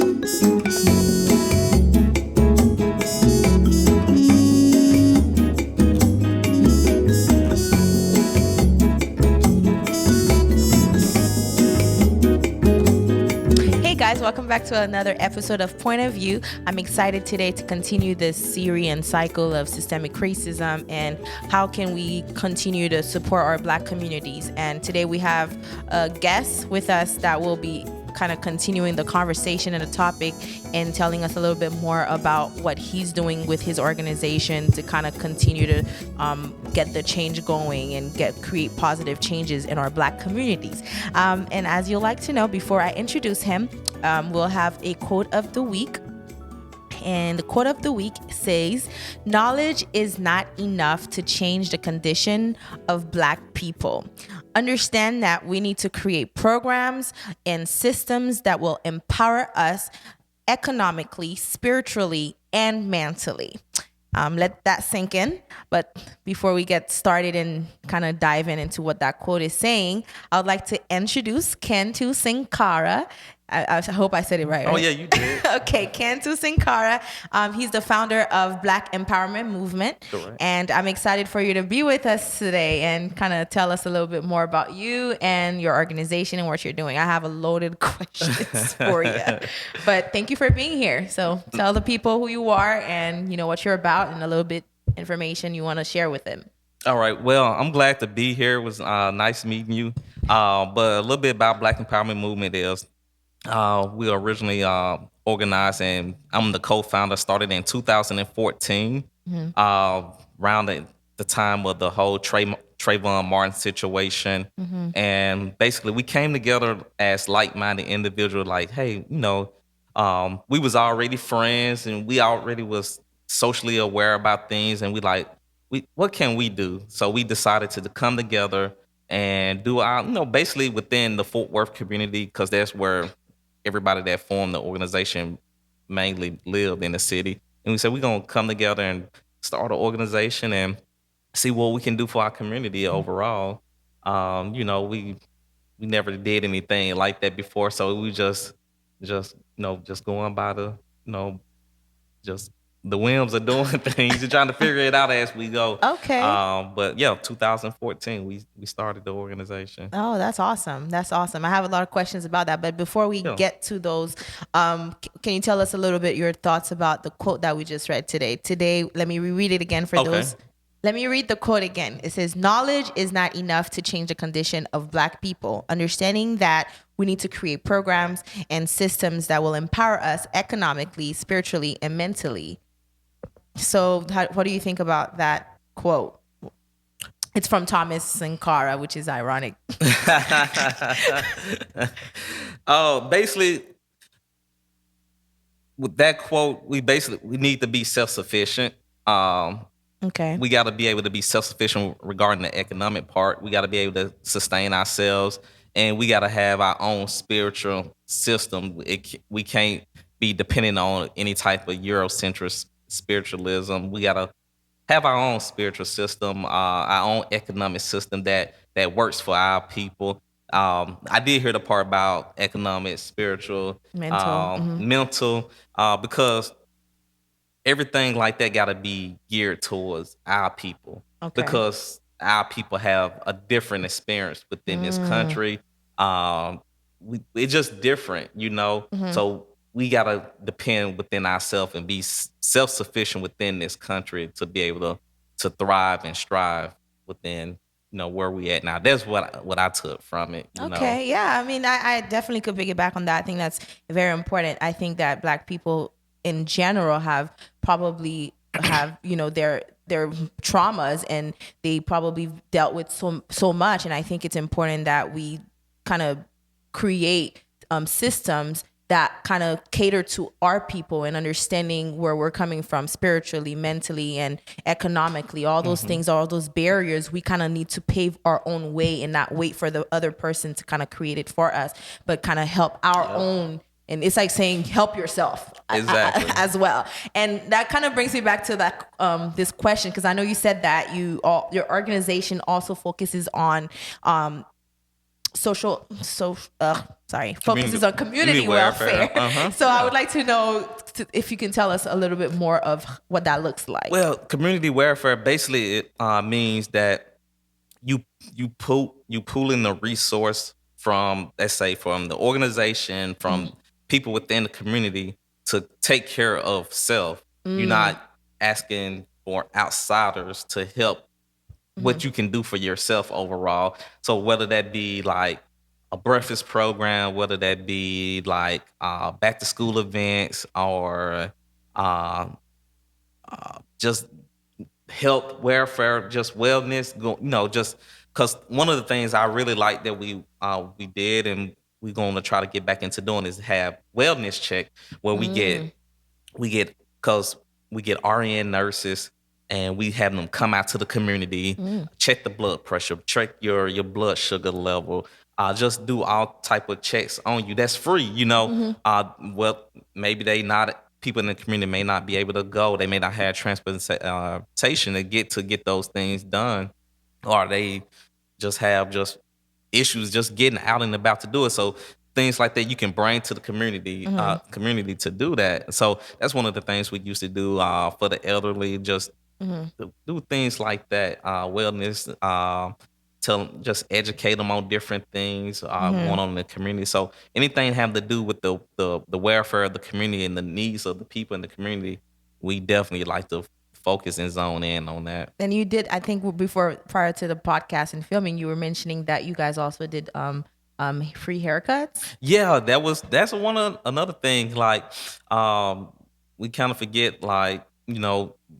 Hey guys, welcome back to another episode of Point of View. I'm excited today to continue this Syrian cycle of systemic racism and how can we continue to support our Black communities. And today we have a guest with us that will be kind of continuing the conversation and the topic and telling us a little bit more about what he's doing with his organization to kind of continue to get the change going and create positive changes in our Black communities. And as you'll like to know, before I introduce him, we'll have a quote of the week. And the quote of the week says, "Knowledge is not enough to change the condition of Black people. Understand that we need to create programs and systems that will empower us economically, spiritually, and mentally." Let that sink in. But before we get started and kind of dive into what that quote is saying, I would like to introduce Cantu Sankara. I hope I said it right. Oh, yeah, you did. Okay, Cantu Sankara. He's the founder of Black Empowerment Movement. Correct. And I'm excited for you to be with us today and kind of tell us a little bit more about you and your organization and what you're doing. I have a loaded questions for you. But thank you for being here. So tell the people who you are and you know what you're about and a little bit information you want to share with them. All right. Well, I'm glad to be here. It was nice meeting you. But a little bit about Black Empowerment Movement is we originally organized, and I'm the co-founder, started in 2014, around the time of the whole Trayvon Martin situation. And basically we came together as like-minded individuals, like, hey, we was already friends and we already was socially aware about things, and what can we do? So we decided to come together and do our, basically within the Fort Worth community, because that's where everybody that formed the organization mainly lived in the city. And we said, we're going to come together and start an organization and see what we can do for our community overall. We never did anything like that before. So we just going by just the whims of doing things and trying to figure it out as we go. Okay. But yeah, 2014, we started the organization. Oh, that's awesome. That's awesome. I have a lot of questions about that. But before we get to those, can you tell us a little bit your thoughts about the quote that we just read today? Today, let me reread it again for those. Let me read the quote again. It says, "Knowledge is not enough to change the condition of Black people. Understanding that we need to create programs and systems that will empower us economically, spiritually, and mentally." So what do you think about that quote? It's from Thomas Sankara, which is ironic. Basically, with that quote, we need to be self-sufficient. Okay. We got to be able to be self-sufficient regarding the economic part. We got to be able to sustain ourselves, and we got to have our own spiritual system. We can't be dependent on any type of Eurocentric spiritualism. We got to have our own spiritual system, our own economic system that works for our people. I did hear the part about economic, spiritual, mental, because everything like that got to be geared towards our people. Okay. Because our people have a different experience within this country. It's just different, So we got to depend within ourselves and be self-sufficient within this country to be able to thrive and strive within, where we at now. That's what I took from it. Okay, yeah. I mean, I definitely could piggyback on that. I think that's very important. I think that Black people in general probably have, their traumas, and they probably dealt with so much. And I think it's important that we kind of create systems that kind of cater to our people and understanding where we're coming from spiritually, mentally, and economically. All those things, all those barriers, we kind of need to pave our own way and not wait for the other person to kind of create it for us, but kind of help our own. And it's like saying, help yourself. Exactly. As well. And that kind of brings me back to that this question, because I know you said that your organization also focuses on focuses on community welfare. So I would like to know if you can tell us a little bit more of what that looks like. Well, community welfare basically it means that you pooling the resource from, let's say, from the organization, from people within the community to take care of self. You're not asking for outsiders to help what you can do for yourself overall. So whether that be like a breakfast program, whether that be like back to school events, or uh, just health, welfare, just wellness, just because one of the things I really like that we did, and we're going to try to get back into doing, is have wellness check where we get because we get RN nurses, and we have them come out to the community, check the blood pressure, check your blood sugar level, just do all type of checks on you. That's free, Well, maybe people in the community may not be able to go. They may not have transportation to get those things done, or they just have issues just getting out and about to do it. So things like that you can bring to the community to do that. So that's one of the things we used to do for the elderly, just do things like that, wellness, just educate them on different things going on in the community. So anything having to do with the welfare of the community and the needs of the people in the community, we definitely like to focus and zone in on that. And you did, I think, prior to the podcast and filming, you were mentioning that you guys also did free haircuts. Yeah, that's another thing. Like, we kind of forget, like,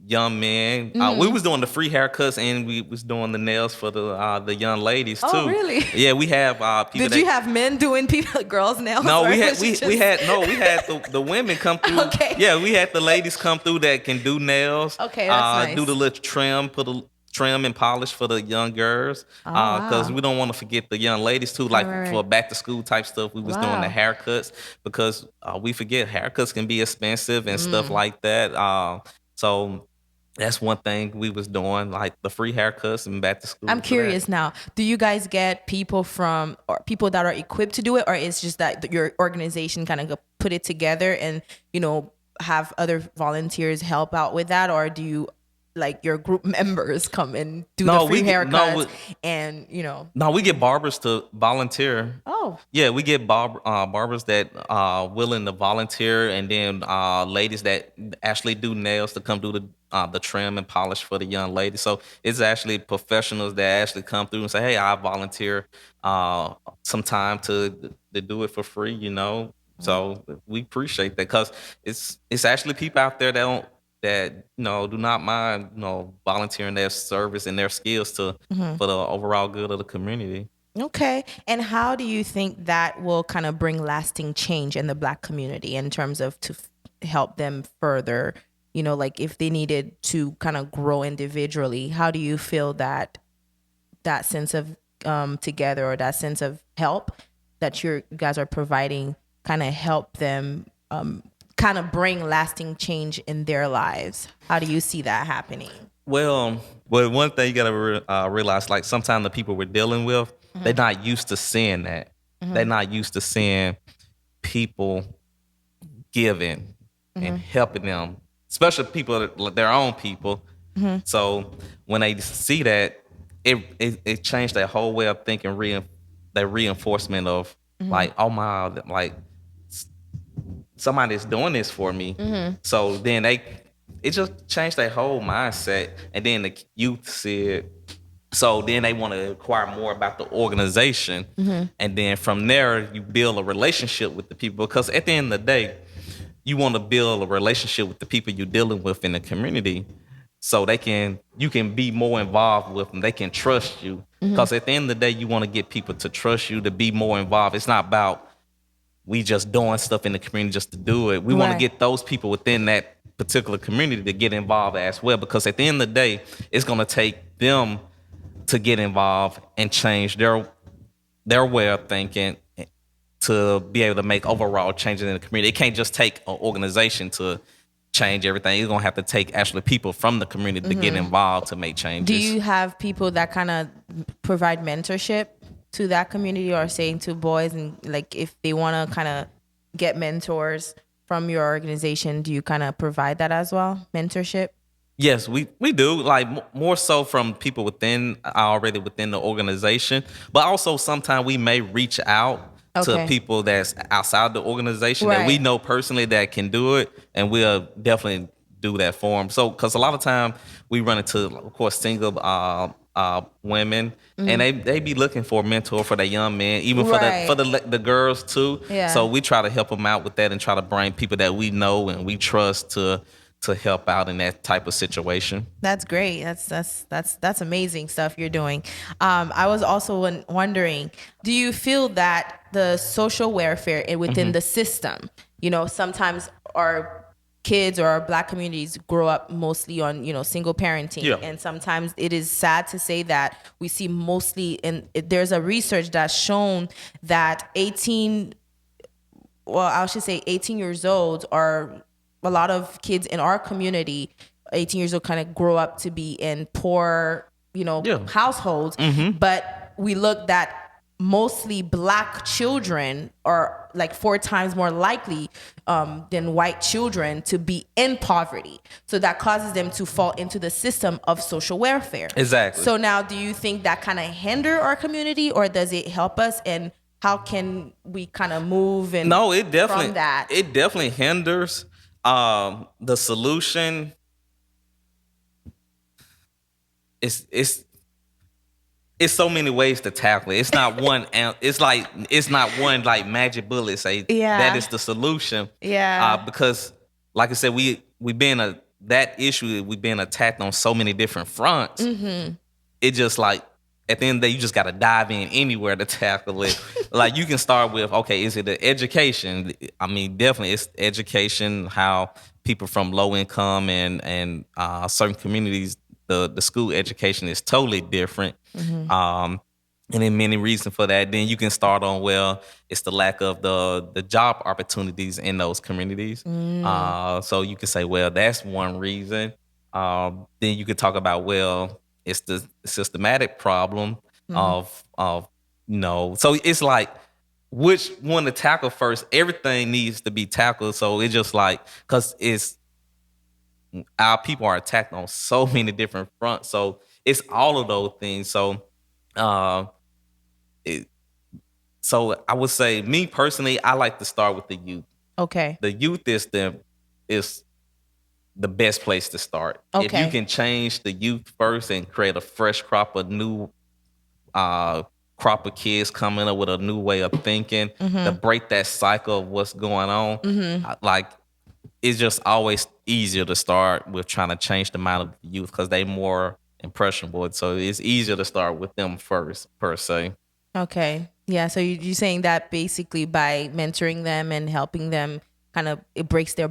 young men. We was doing the free haircuts, and we was doing the nails for the young ladies too. Oh, really? Yeah, we have people. Did you have men doing girls' nails? No, we had the women come through. Okay. Yeah, we had the ladies come through that can do nails. Okay, that's nice. Do the little trim, put a trim and polish for the young girls, because we don't want to forget the young ladies too. Like for back to school type stuff, we was doing the haircuts, because we forget haircuts can be expensive and stuff like that. So that's one thing we was doing, like the free haircuts and back to school. I'm curious now. Do you guys get people that are equipped to do it, or it's just that your organization kind of put it together and have other volunteers help out with that, or do you, like, your group members come and do the free haircuts No, we get barbers to volunteer. Oh. Yeah, we get barbers that are willing to volunteer, and then ladies that actually do nails to come do the trim and polish for the young ladies. So it's actually professionals that actually come through and say, hey, I volunteer some time to do it for free, So we appreciate that, because it's actually people out there that do not mind volunteering their service and their skills for the overall good of the community. Okay. And how do you think that will kind of bring lasting change in the Black community in terms of to help them further, like if they needed to kind of grow individually? How do you feel that sense of together, or that sense of help that you guys are providing kind of help them kind of bring lasting change in their lives? How do you see that happening? Well, one thing you got to realize, like, sometimes the people we're dealing with, they're not used to seeing that. They're not used to seeing people giving and helping them, especially people, their own people. So when they see that, it changed their whole way of thinking, their reinforcement of like, oh my, like, somebody's doing this for me. So then it just changed their whole mindset. And then the youth see it. So then they want to inquire more about the organization. And then from there, you build a relationship with the people. Because at the end of the day, you want to build a relationship with the people you're dealing with in the community, so you can be more involved with them. They can trust you. Because at the end of the day, you want to get people to trust you, to be more involved. It's not about we just doing stuff in the community just to do it. We want to get those people within that particular community to get involved as well, because at the end of the day, it's going to take them to get involved and change their way of thinking to be able to make overall changes in the community. It can't just take an organization to change everything. It's going to have to take actually people from the community to get involved to make changes. Do you have people that kind of provide mentorship to that community, or saying to boys, and like if they want to kind of get mentors from your organization, do you kind of provide that as well, mentorship? Yes, we do, like more so from people within already within the organization, but also sometimes we may reach out to Okay. people that's outside the organization that we Right. know personally that can do it, and we'll definitely do that for them. So, because a lot of time we run into, of course, single women, and they be looking for a mentor for their young men, even for Right. the girls too. Yeah. So we try to help them out with that and try to bring people that we know and we trust to help out in that type of situation. That's great. That's amazing stuff you're doing. I was also wondering, do you feel that the social welfare within the system, sometimes our kids or our Black communities grow up mostly on single parenting, Yeah. and sometimes it is sad to say that we see mostly there's a research that's shown that 18 years old are a lot of kids in our community, 18 years old, kind of grow up to be in poor, Yeah. households. But we looked at mostly Black children are like 4 times more likely than white children to be in poverty. So that causes them to fall into the system of social welfare. Exactly. So now, do you think that kind of hinder our community, or does it help us? And how can we kind of move and No, it definitely from that? it definitely hinders. The solution is it's so many ways to tackle it. It's not one. It's not one like magic bullet. Say Yeah. that is the solution. Yeah. Because like I said, we been that issue. We've been attacked on so many different fronts. It just like at the end of the day, you just got to dive in anywhere to tackle it. Like you can start with, okay, is it the education? I mean, definitely it's education, how people from low income and certain communities, the school education is totally different. And then many reasons for that. Then you can start on, well, it's the lack of the job opportunities in those communities. So you can say, well, that's one reason. Then you could talk about, well, it's the systematic problem of so it's like which one to tackle first. Everything needs to be tackled. So it's just like, because it's our people are attacked on so many different fronts. So it's all of those things. So uh, it, so I would say, me personally, I like to start with the youth. Okay. The youth is the best place to start. If Okay. you can change the youth first and create a fresh crop of new crop of kids coming up with a new way of thinking to break that cycle of what's going on, like it's just always easier to start with trying to change the mind of the youth because they more impressionable. So it's easier to start with them first, per se. Okay. Yeah. So you're saying that basically by mentoring them and helping them, kind of it breaks the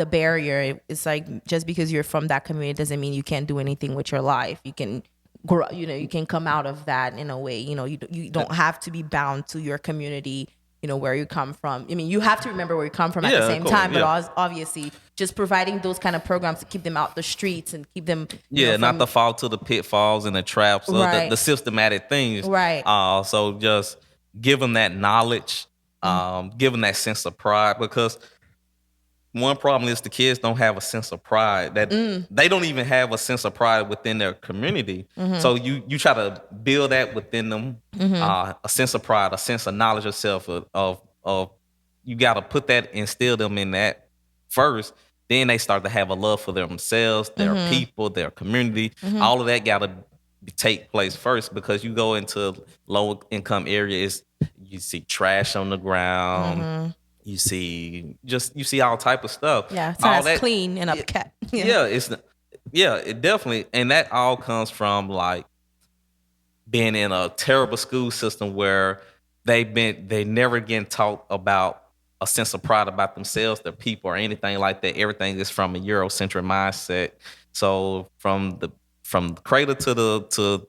barrier. It's like just because you're from that community doesn't mean you can't do anything with your life. You can grow. You can come out of that in a way. You don't have to be bound to your community. Where you come from. I mean, you have to remember where you come from at Yeah, the of same course, time, but yeah. obviously, just providing those kind of programs to keep them out the streets and keep them. Yeah, not from, to fall to the pitfalls and the traps of Right. the systematic things. Right. So just give them that knowledge, give them that sense of pride, because one problem is the kids don't have a sense of pride, that they don't even have a sense of pride within their community. So you try to build that within them, a sense of pride, a sense of knowledge of self, of you got to put that, instill them in that first. Then they start to have a love for themselves, their people, their community. All of that got to take place first, because you go into low income areas, you see trash on the ground. You see all type of stuff. Yeah, it's all not as clean and upkept. It definitely, and that all comes from like being in a terrible school system where they never getting taught about a sense of pride about themselves, their people, or anything like that. Everything is from a Eurocentric mindset. So from the cradle to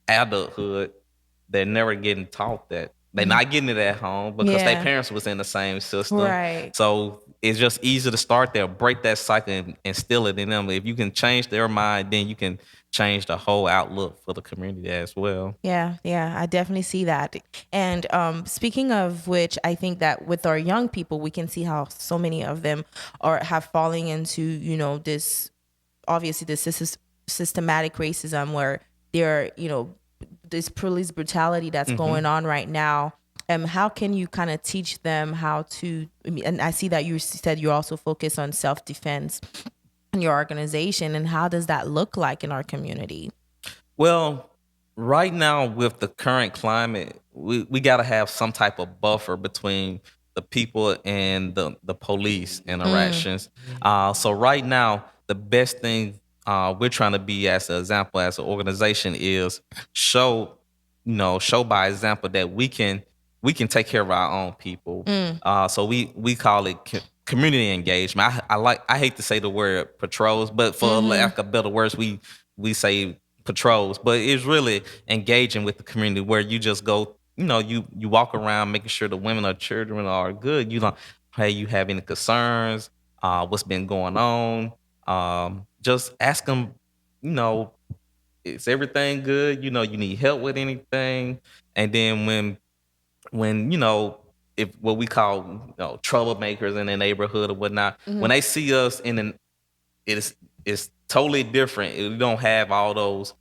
adulthood, they're never getting taught that They're not getting it at home because their Yeah. parents was in the same system. Right. So it's just easy to start there, break that cycle, and instill it in them. If you can change their mind, then you can change the whole outlook for the community as well. Yeah, yeah, I definitely see that. And speaking of which, I think that with our young people, we can see how so many of them are have falling into, this obviously this is systematic racism where there, this police brutality that's going on right now. How can you kind of teach them how to? And I see that you said you also focus on self-defense in your organization, and how does that look like in our community? Well, right now with the current climate, we got to have some type of buffer between the people and the police interactions. So right now, the best thing we're trying to be as an example as an organization is show, show by example that we can take care of our own people. So we call it community engagement. I hate to say the word patrols, but for lack of better words, we say patrols, but it's really engaging with the community where you just go, you walk around making sure the women or children are good. You don't, hey, you have any concerns? What's been going on? Just ask them, is everything good? You need help with anything? And then when if what we call troublemakers in the neighborhood or whatnot, when they see us it's totally different. We don't have all those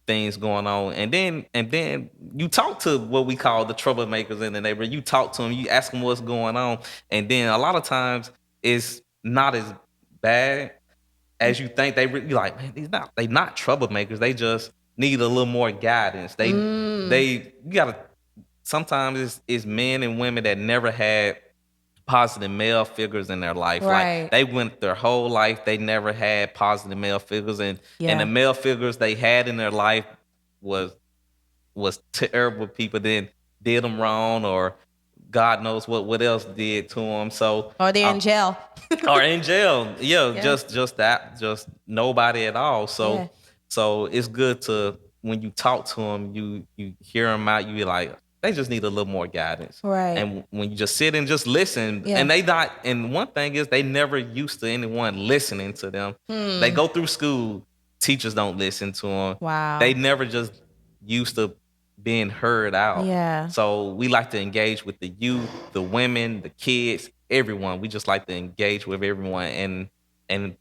things going on, and then you talk to what we call the troublemakers in the neighborhood. You talk to them, you ask them what's going on, and then a lot of times it's not as bad as you think. You're like, man, they not troublemakers. They just need a little more guidance. You gotta. Sometimes it's men and women that never had positive male figures in their life. Right. Like they went their whole life, they never had positive male figures, and Yeah. the male figures they had in their life was terrible people. Then did them wrong, or God knows what else did to them. So Or they're in jail. or in jail, Yeah. just nobody at all. So Yeah. so it's good to when you talk to them, you hear them out. You be like, they just need a little more guidance. Right. And when you just sit and just listen, Yeah. and they not. And one thing is, they never used to anyone listening to them. They go through school, teachers don't listen to them. Wow. They never just used to being heard out. Yeah. So we like to engage with the youth, the women, the kids, everyone. We just like to engage with everyone, and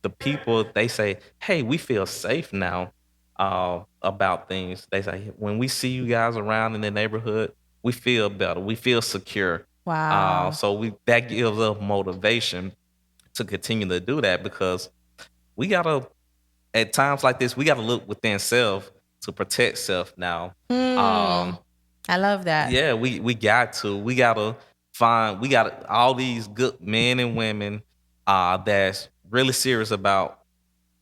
the people. They say, "Hey, we feel safe now." About things. They say, when we see you guys around in the neighborhood, we feel better. We feel secure. Wow. So that gives us motivation to continue to do that, because we gotta, at times like this, we gotta look within self to protect self now. I love that. Yeah, we got to. We got all these good men and women that's really serious about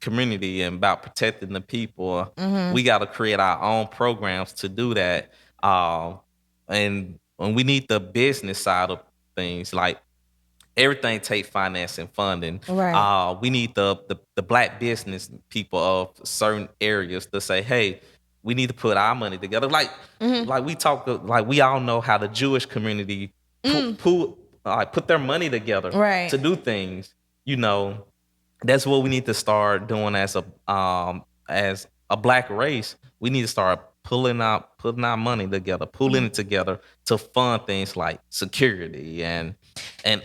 community and about protecting the people. We got to create our own programs to do that. And we need the business side of things. Like everything take finance and funding. Right. We need the black business people of certain areas to say, hey, we need to put our money together. Like we talk, like we all know how the Jewish community put their money together Right. to do things. That's what we need to start doing as a black race. We need to start putting our money together, pulling it together to fund things like security and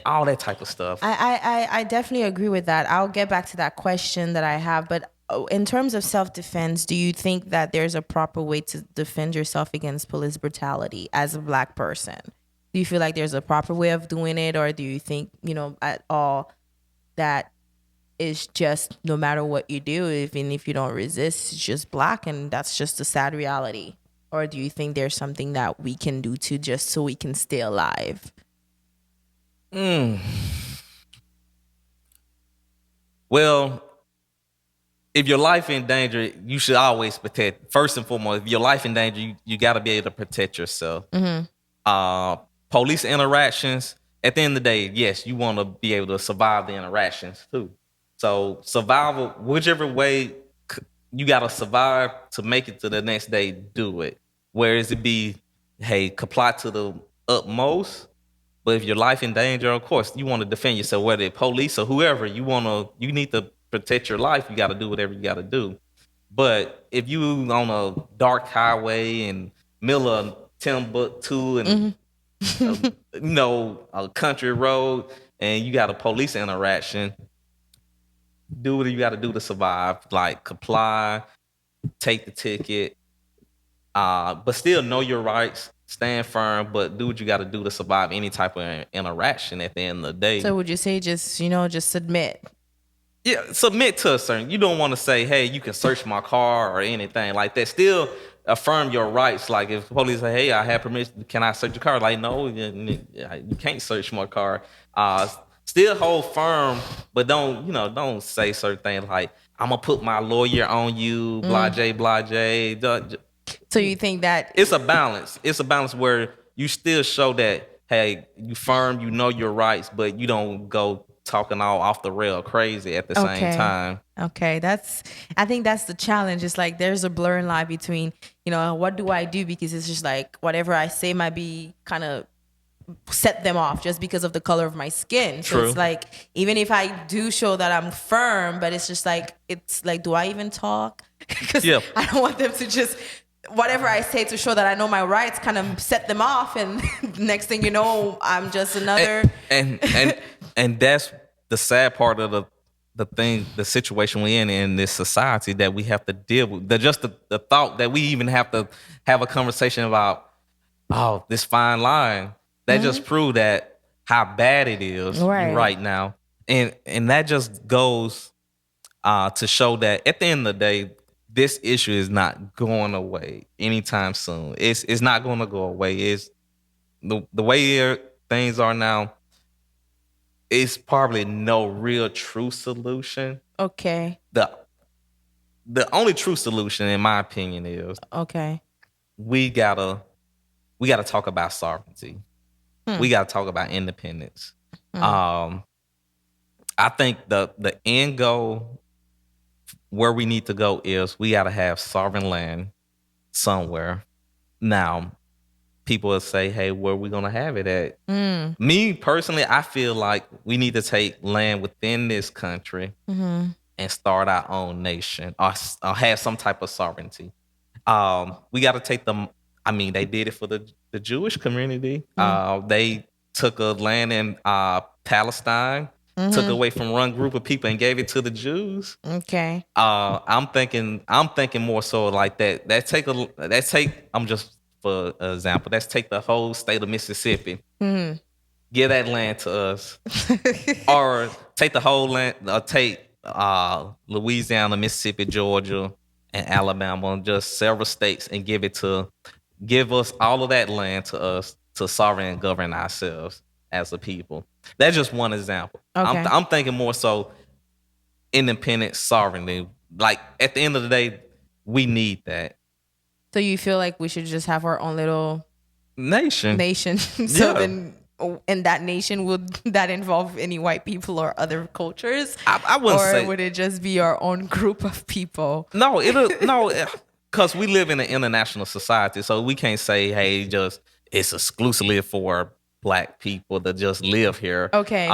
all that type of stuff. I definitely agree with that. I'll get back to that question that I have, but in terms of self-defense, do you think that there's a proper way to defend yourself against police brutality as a black person? Do you feel like there's a proper way of doing it, or do you think, at all that it's just no matter what you do, even if you don't resist, it's just black and that's just a sad reality? Or do you think there's something that we can do to just so we can stay alive? Well, if your life in danger, you should always protect. First and foremost, if your life in danger, you got to be able to protect yourself. Police interactions, at the end of the day, yes, you want to be able to survive the interactions too. So survival, whichever way you got to survive to make it to the next day, do it. Whereas it be hey, comply to the utmost. But if your life in danger, of course, you want to defend yourself, whether it's police or whoever. You need to protect your life. You got to do whatever you got to do. But if you on a dark highway in middle of Timbuktu and a country road, and you got a police interaction, do what you got to do to survive. Like comply, take the ticket, but still know your rights. Stand firm, but do what you got to do to survive any type of interaction. At the end of the day, So would you say just submit? yeah, submit to a certain. You don't want to say, "Hey, you can search my car" or anything like that. Still affirm your rights. Like if the police say, "Hey, I have permission. Can I search your car?" Like, no, you can't search my car. Still hold firm, but don't say certain things like, "I'm gonna put my lawyer on you." Blase, blase. So you think that It's a balance. It's a balance where you still show that, hey, you firm, you know your rights, but you don't go talking all off the rail crazy at the same time. Okay, I think that's the challenge. It's like there's a blurring line between, what do I do? Because it's just like whatever I say might be kind of set them off just because of the color of my skin. So True. it's like, even if I do show that I'm firm, but it's like, do I even talk? Because Yeah. I don't want them to just, whatever I say to show that I know my rights kind of set them off. And next thing you know, I'm just another. And that's the sad part of the situation we're in this society that we have to deal with. The thought that we even have to have a conversation about, oh, this fine line. That just proved that how bad it is right now. And that just goes to show that at the end of the day, this issue is not going away anytime soon. It's not going to go away. It's the way things are now. It's probably no real true solution. Okay. The only true solution, in my opinion, is Okay. we gotta talk about sovereignty. We gotta talk about independence. I think the end goal where we need to go is we gotta have sovereign land somewhere. Now, people will say, "Hey, where are we gonna have it at?" Me personally, I feel like we need to take land within this country and start our own nation or have some type of sovereignty. We got to take them. I mean, they did it for the Jewish community. They took a land in Palestine, took away from one group of people and gave it to the Jews. Okay. I'm thinking more so like that. I'm just for example. Let's take the whole state of Mississippi. Give that land to us, or take the whole land. Take Louisiana, Mississippi, Georgia, and Alabama, just several states, and give us all of that land to us to sovereign and govern ourselves as a people. That's just one example. Okay. I'm thinking more so independent sovereignty. Like at the end of the day, we need that So you feel like we should just have our own little nation. So then, in that nation, would that involve any white people or other cultures? I wouldn't or say. would it just be our own group of people? No, because we live in an international society, so we can't say, hey, just it's exclusively for black people to just live here. Okay.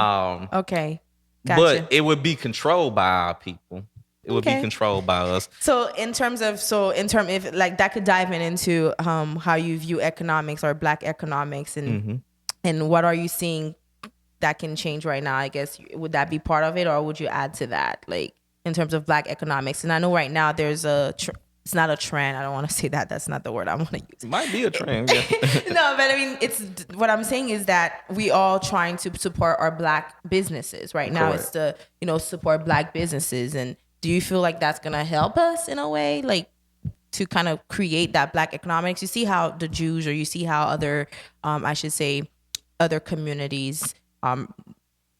Okay. Gotcha. But it would be controlled by our people. It would be Okay. controlled by us. So if like that could dive into how you view economics or black economics and what are you seeing that can change right now? I guess would that be part of it, or would you add to that, like in terms of black economics? And I know right now there's it's not a trend. I don't want to say that. That's not the word I want to use. It might be a trend. Yeah. No, but I mean, it's what I'm saying is that we all trying to support our black businesses right now. Correct. It's to support black businesses. And do you feel like that's gonna help us in a way, like to kind of create that black economics? You see how the Jews, or you see how other, I should say, other communities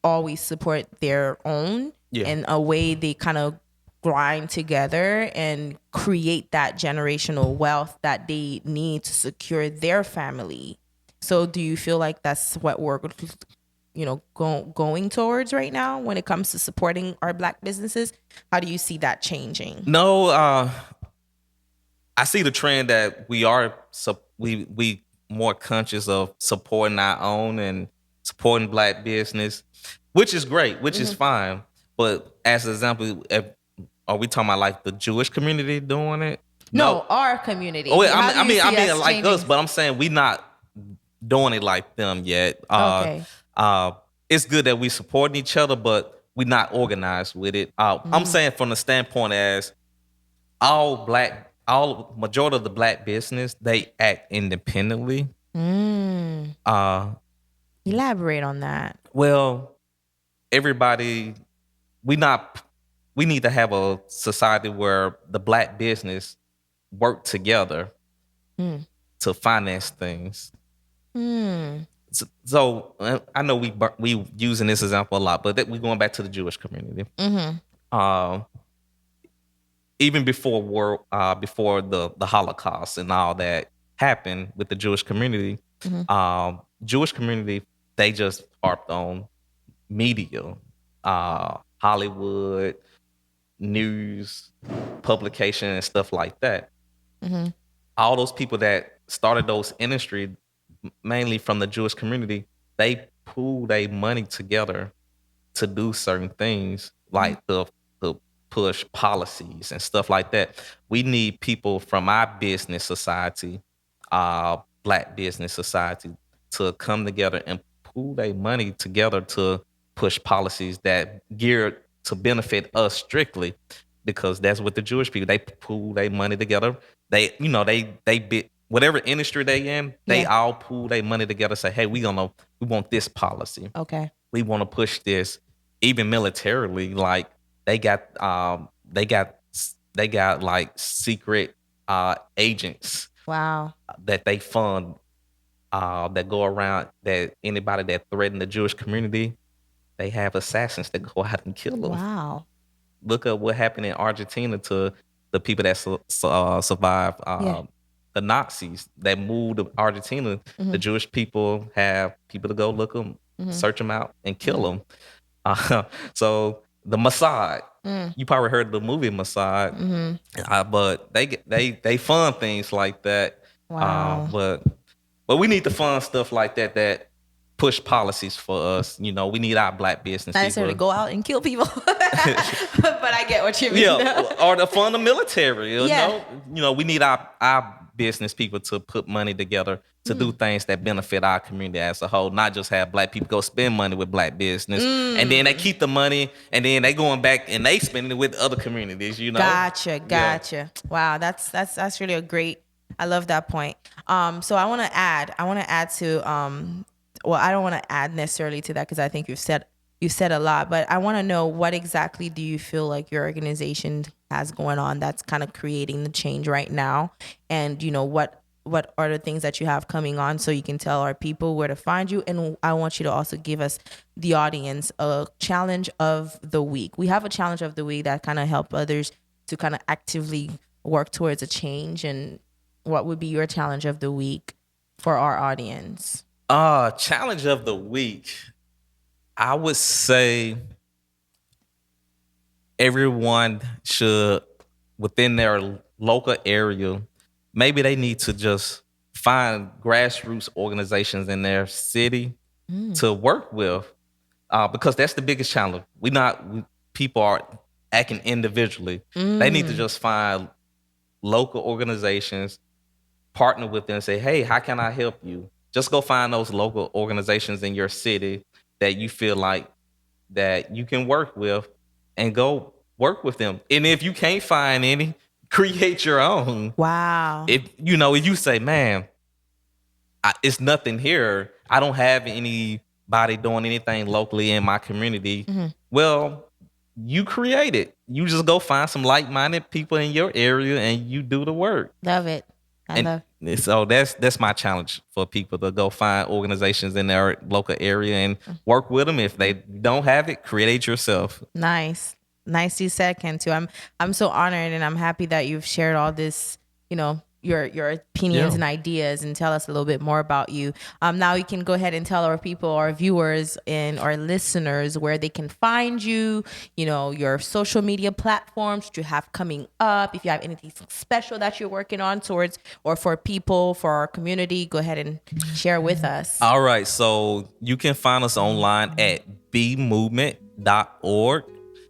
always support their own. Yeah. In a way, they kind of grind together and create that generational wealth that they need to secure their family. So do you feel like that's what we're going towards right now when it comes to supporting our black businesses? How do you see that changing? No, I see the trend that we more conscious of supporting our own and supporting Black business, which is great, which is fine. But as an example, are we talking about like the Jewish community doing it? No, our community. Oh, How do you I see mean, us like us, changing? but I'm saying we not doing it like them yet. Okay. It's good that we supporting each other, but we not organized with it. I'm saying from the standpoint as majority of the Black business, they act independently. Elaborate on that. Well, everybody, we not we need to have a society where the Black business work together to finance things. So I know we using this example a lot, but we going back to the Jewish community. Even before before the Holocaust and all that happened with the Jewish community, Jewish community, they just harped on media, Hollywood, news, publication, and stuff like that. All those people that started those industries, mainly from the Jewish community, they pool their money together to do certain things, like to push policies and stuff like that. We need people from our business society, Black business society, to come together and pool their money together to push policies that geared to benefit us strictly, because that's what the Jewish people, they pool their money together. They bid whatever industry they in, they Yeah. all pool their money together, say, hey, we want this policy. Okay. We want to push this, even militarily. Like they got like secret agents Wow. that they fund, that go around, that anybody that threaten the Jewish community, they have assassins that go out and kill them. Wow. Look at what happened in Argentina to the people that survived the Nazis that moved to Argentina. The Jewish people have people to go look them, search them out, and kill them. So the Mossad, you probably heard of the movie Mossad, but they fund things like that. Wow. But we need to fund stuff like that push policies for us. You know, we need our Black business Not people. necessarily go out and kill people, but I get what you mean. Yeah, or to fund the military. Yeah. You know, we need our business people to put money together to do things that benefit our community as a whole, not just have Black people go spend money with Black business, and then they keep the money, and then they going back and they spending it with other communities. You know. Gotcha. Yeah. Wow, that's really a great. I love that point. So I want to add to well, I don't want to add necessarily to that because I think you said a lot, but I want to know, what exactly do you feel like your organization has going on that's kind of creating the change right now? And you know, what are the things that you have coming on, so you can tell our people where to find you? And I want you to also give us, the audience, a challenge of the week. We have a challenge of the week that kind of help others to kind of actively work towards a change. And what would be your challenge of the week for our audience? Challenge of the week, I would say everyone should, within their local area, maybe they need to just find grassroots organizations in their city to work with, because that's the biggest challenge. People are acting individually. They need to just find local organizations, partner with them, and say, hey, how can I help you? Just go find those local organizations in your city that you feel like that you can work with, and go work with them. And if you can't find any, create your own. Wow. If you say, man, it's nothing here, I don't have anybody doing anything locally in my community. Well, you create it. You just go find some like-minded people in your area and you do the work. Love it. So that's my challenge for people, to go find organizations in their local area and work with them. If they don't have it, create it yourself. Nice you said, Kentu. I'm so honored, and I'm happy that you've shared all this, your opinions Yeah. and ideas and tell us a little bit more about you. Now you can go ahead and tell our people, our viewers and our listeners where they can find you, your social media platforms that you have coming up. If you have anything special that you're working on towards or for people, for our community, go ahead and share with us. All right, so you can find us online at bmovement.org,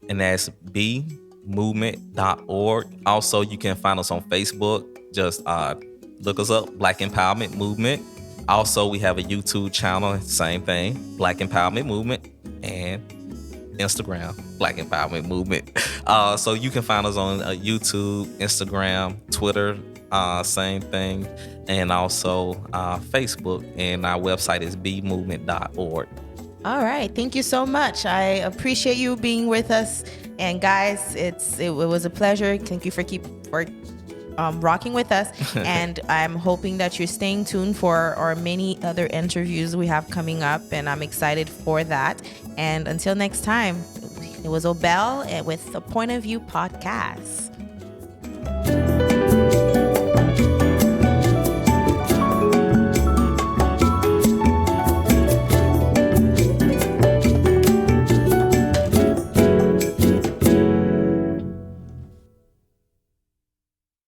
and that's bmovement.org. Also, you can find us on Facebook. Just look us up, Black Empowerment Movement. Also, we have a YouTube channel, same thing, Black Empowerment Movement, and Instagram, Black Empowerment Movement. So you can find us on YouTube, Instagram, Twitter, same thing, and also Facebook. And our website is bmovement.org. All right. Thank you so much. I appreciate you being with us. And guys, it was a pleasure. Thank you for rocking with us. And I'm hoping that you're staying tuned for our many other interviews we have coming up. And I'm excited for that. And until next time, it was Obel with the Point of View podcast.